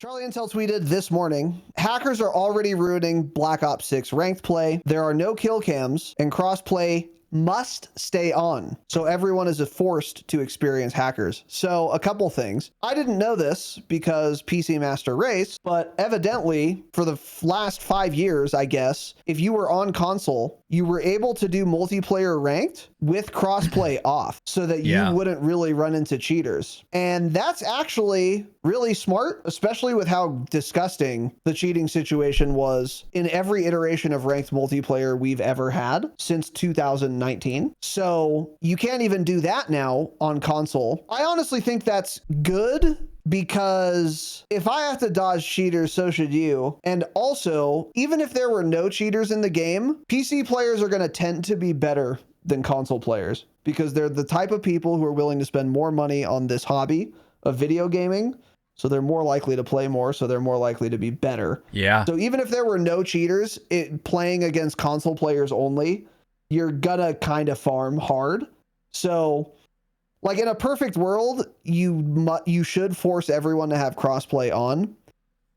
Charlie Intel tweeted this morning, hackers are already ruining Black Ops 6 ranked play. There are no kill cams and crossplay must stay on. So everyone is forced to experience hackers. So a couple things. I didn't know this because PC Master Race, but evidently for the last 5 years, I guess, if you were on console, you were able to do multiplayer ranked with crossplay off so that you wouldn't really run into cheaters. And that's actually really smart, especially with how disgusting the cheating situation was in every iteration of ranked multiplayer we've ever had since 2019. So you can't even do that now on console. I honestly think that's good, because if I have to dodge cheaters, so should you. And also, even if there were no cheaters in the game, PC players are going to tend to be better than console players because they're the type of people who are willing to spend more money on this hobby of video gaming. So they're more likely to play more, so they're more likely to be better. Yeah. So even if there were no cheaters, playing against console players only, you're gonna kind of farm hard. So like in a perfect world, you should force everyone to have crossplay on.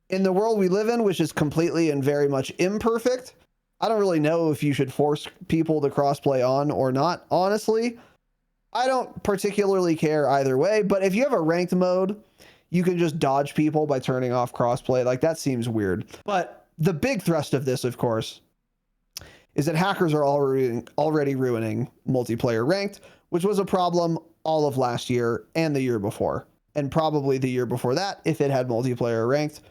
In the world we live in, which is completely and very much imperfect, I don't really know if you should force people to crossplay on or not. Honestly, I don't particularly care either way, but if you have a ranked mode, you can just dodge people by turning off crossplay. Like, that seems weird. But the big thrust of this, of course, is that hackers are already ruining multiplayer ranked, which was a problem all of last year and the year before, and probably the year before that if it had multiplayer ranked.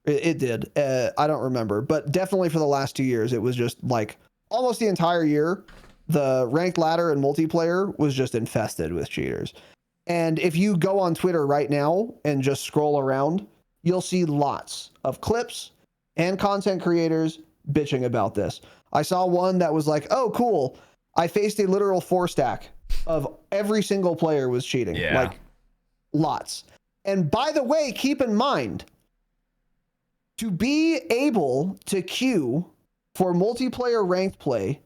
It did. I don't remember, but definitely for the last 2 years, it was just like almost the entire year, the ranked ladder and multiplayer was just infested with cheaters. And if you go on Twitter right now and just scroll around, you'll see lots of clips and content creators bitching about this. I saw one that was like, oh, cool, I faced a literal 4-stack of every single player was cheating. Yeah. Like, lots. And by the way, keep in mind, to be able to queue for multiplayer ranked play,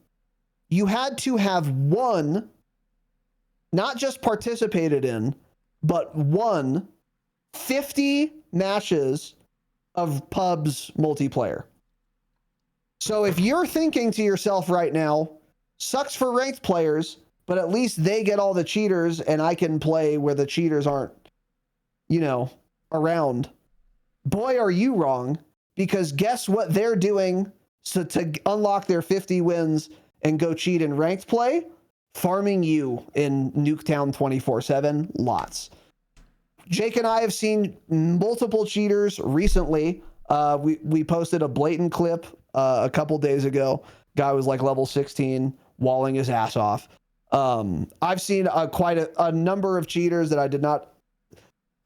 you had to have won, not just participated in, but won 50 matches of pubs multiplayer. So if you're thinking to yourself right now, sucks for ranked players, but at least they get all the cheaters and I can play where the cheaters aren't, around. Boy, are you wrong, because guess what they're doing to unlock their 50 wins and go cheat in ranked play? Farming you in Nuketown 24/7. Lots. Jake and I have seen multiple cheaters recently. We posted a blatant clip a couple days ago. Guy was like level 16, walling his ass off. I've seen quite a number of cheaters that I did not...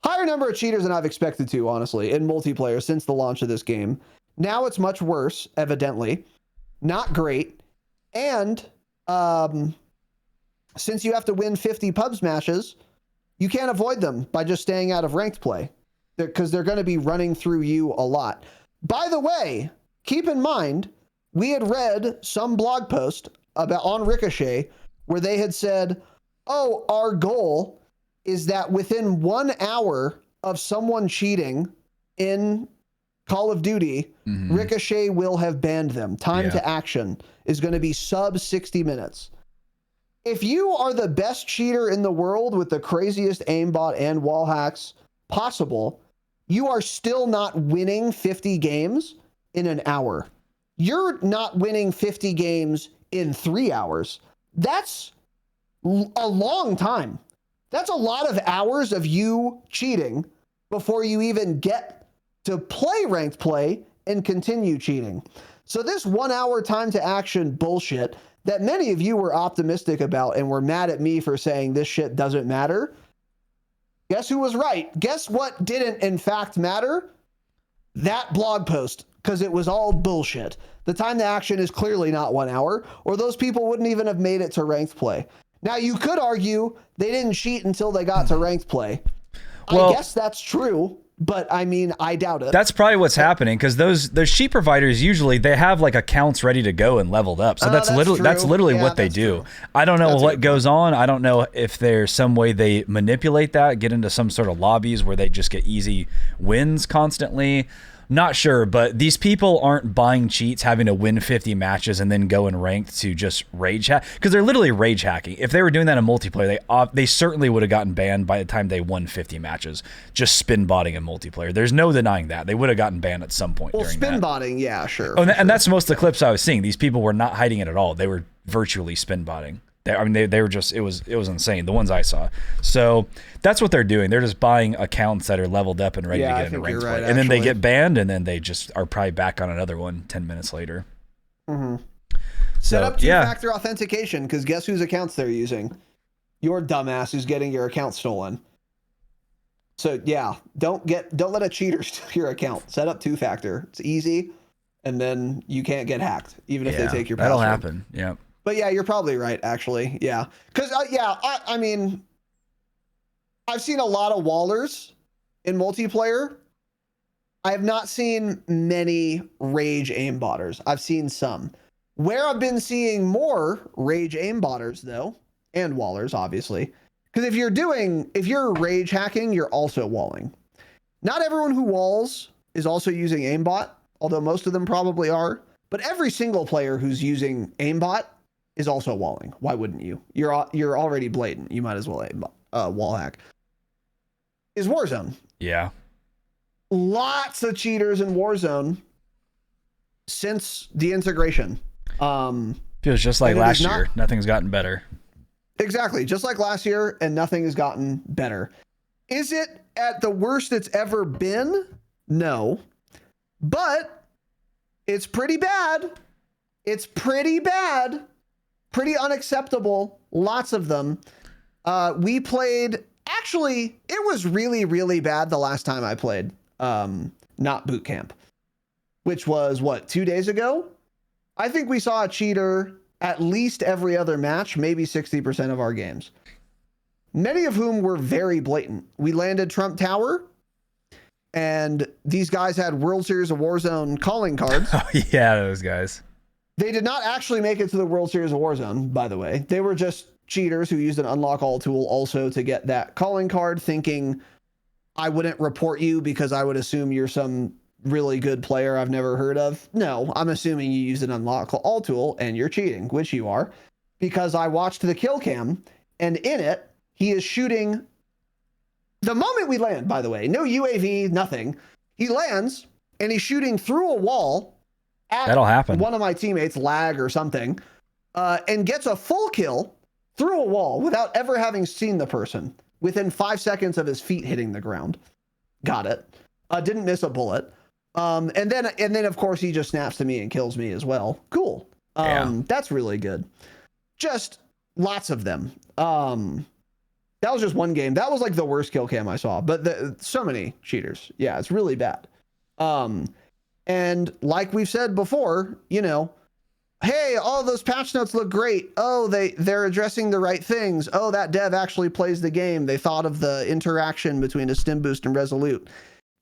Higher number of cheaters than I've expected to, honestly, in multiplayer since the launch of this game. Now it's much worse, evidently. Not great. And since you have to win 50 pubs matches, you can't avoid them by just staying out of ranked play, because they're going to be running through you a lot. By the way, keep in mind, we had read some blog post on Ricochet where they had said, oh, our goal is that within 1 hour of someone cheating in Call of Duty, Ricochet will have banned them. Time to action is going to be sub 60 minutes. If you are the best cheater in the world with the craziest aimbot and wall hacks possible, you are still not winning 50 games in an hour. You're not winning 50 games in 3 hours. That's a long time. That's a lot of hours of you cheating before you even get to play ranked play and continue cheating. So this 1 hour time to action bullshit that many of you were optimistic about and were mad at me for saying this shit doesn't matter. Guess who was right? Guess what didn't in fact matter? That blog post, because it was all bullshit. The time to action is clearly not 1 hour, or those people wouldn't even have made it to ranked play. Now, you could argue they didn't cheat until they got to ranked play. Well, I guess that's true. but I mean, I doubt it. That's probably what's happening, because those sheet providers usually they have like accounts ready to go and leveled up. So that's literally what they do. True. I don't know what goes on. I don't know if there's some way they manipulate that, get into some sort of lobbies where they just get easy wins constantly. Not sure, but these people aren't buying cheats, having to win 50 matches and then go in ranked to just rage hack, because they're literally rage hacking. If they were doing that in multiplayer, they certainly would have gotten banned by the time they won 50 matches, just spin botting in multiplayer. There's no denying that. They would have gotten banned at some point during that. Spin botting, yeah, sure. Oh, and that's most of the clips I was seeing. These people were not hiding it at all. They were virtually spin botting. They were just, it was insane, the ones I saw. So that's what they're doing. They're just buying accounts that are leveled up and ready to get into ranked play. And then they get banned, and then they just are probably back on another one 10 minutes later. Mm-hmm. Set up two-factor authentication, because guess whose accounts they're using? Your dumbass who's getting your account stolen. So yeah, don't let a cheater steal your account. Set up two-factor. It's easy, and then you can't get hacked, even if they take your password. That'll happen, yeah. But yeah, you're probably right, actually. Yeah. Because, I mean, I've seen a lot of wallers in multiplayer. I have not seen many rage aimbotters. I've seen some. Where I've been seeing more rage aimbotters, though, and wallers, obviously. Because if you're rage hacking, you're also walling. Not everyone who walls is also using aimbot, although most of them probably are. But every single player who's using aimbot is also walling. Why wouldn't you? You're already blatant. You might as well wall hack. Is Warzone. Yeah. Lots of cheaters in Warzone since the integration. Feels just like last year. Nothing's gotten better. Exactly. Just like last year, and nothing has gotten better. Is it at the worst it's ever been? No. But it's pretty bad. It's pretty bad. Pretty unacceptable. Lots of them. We played, actually, it was really, really bad the last time I played. Not boot camp, which was 2 days ago? I think we saw a cheater at least every other match, maybe 60% of our games. Many of whom were very blatant. We landed Trump Tower, and these guys had World Series of Warzone calling cards. Oh, yeah, those guys. They did not actually make it to the World Series of Warzone, by the way. They were just cheaters who used an unlock all tool also to get that calling card, thinking I wouldn't report you because I would assume you're some really good player I've never heard of. No, I'm assuming you used an unlock all tool and you're cheating, which you are, because I watched the kill cam, and in it, he is shooting. The moment we land, by the way, no UAV, nothing. He lands and he's shooting through a wall. That'll happen. One of my teammates, lag or something, and gets a full kill through a wall without ever having seen the person within 5 seconds of his feet hitting the ground. Got it. Didn't miss a bullet. And then of course he just snaps to me and kills me as well. Cool. That's really good. Just lots of them. That was just one game. That was like the worst kill cam I saw, but so many cheaters. Yeah, it's really bad. And like we've said before, hey, all those patch notes look great. Oh, they're addressing the right things. Oh, that dev actually plays the game. They thought of the interaction between a stim boost and resolute.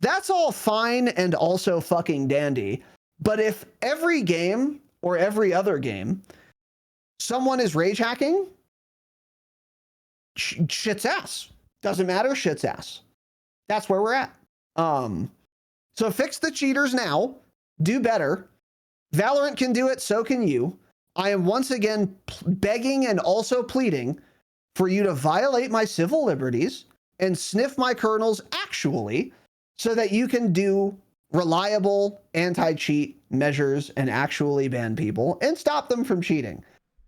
That's all fine and also fucking dandy. But if every game or every other game, someone is rage hacking, shit's ass. Doesn't matter, shit's ass. That's where we're at. So fix the cheaters now. Do better. Valorant can do it, so can you. I am once again begging and also pleading for you to violate my civil liberties and sniff my kernels actually, so that you can do reliable anti-cheat measures and actually ban people and stop them from cheating.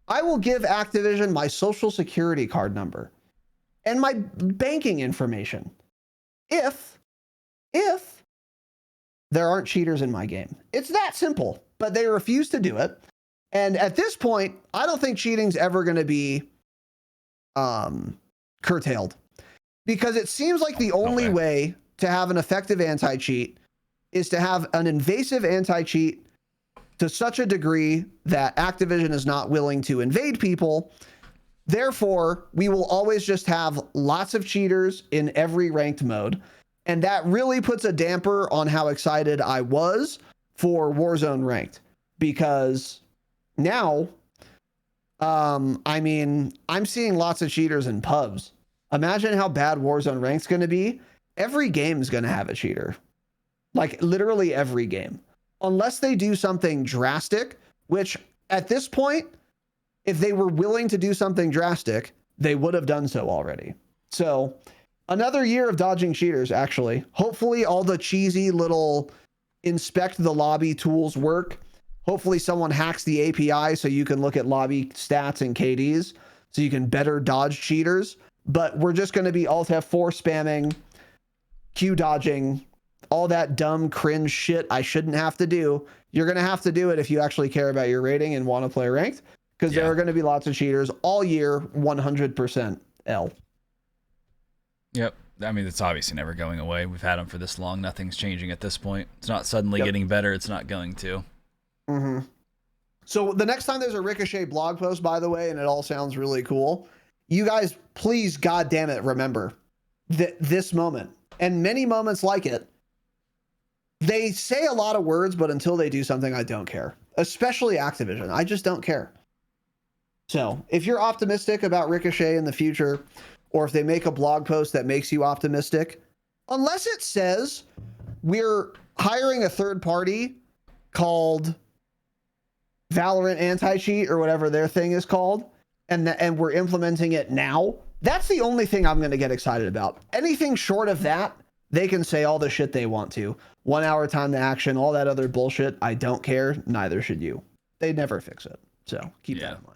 I will give Activision my social security card number and my banking information if there aren't cheaters in my game. It's that simple, but they refuse to do it. And at this point, I don't think cheating's ever going to be curtailed, because it seems like the only way to have an effective anti-cheat is to have an invasive anti-cheat to such a degree that Activision is not willing to invade people. Therefore, we will always just have lots of cheaters in every ranked mode. And that really puts a damper on how excited I was for Warzone Ranked, because now, I mean, I'm seeing lots of cheaters in pubs. Imagine how bad Warzone Ranked's going to be. Every game is going to have a cheater. Like literally every game. Unless they do something drastic, which at this point, if they were willing to do something drastic, they would have done so already. So another year of dodging cheaters, actually. Hopefully all the cheesy little inspect the lobby tools work. Hopefully someone hacks the API so you can look at lobby stats and KDs so you can better dodge cheaters. But we're just going to be Alt F4 spamming, Q dodging, all that dumb cringe shit I shouldn't have to do. You're going to have to do it if you actually care about your rating and want to play ranked, because there are going to be lots of cheaters all year, 100% L. Yep. I mean, it's obviously never going away. We've had them for this long. Nothing's changing at this point. It's not suddenly getting better. It's not going to. Mm-hmm. So the next time there's a Ricochet blog post, by the way, and it all sounds really cool, you guys, please, God damn it, remember that this moment and many moments like it, they say a lot of words, but until they do something, I don't care. Especially Activision. I just don't care. So if you're optimistic about Ricochet in the future, or if they make a blog post that makes you optimistic, unless it says we're hiring a third party called Valorant Anti-Cheat or whatever their thing is called, and we're implementing it now, that's the only thing I'm going to get excited about. Anything short of that, they can say all the shit they want to. 1 hour time to action, all that other bullshit. I don't care. Neither should you. They never fix it. So keep that in mind.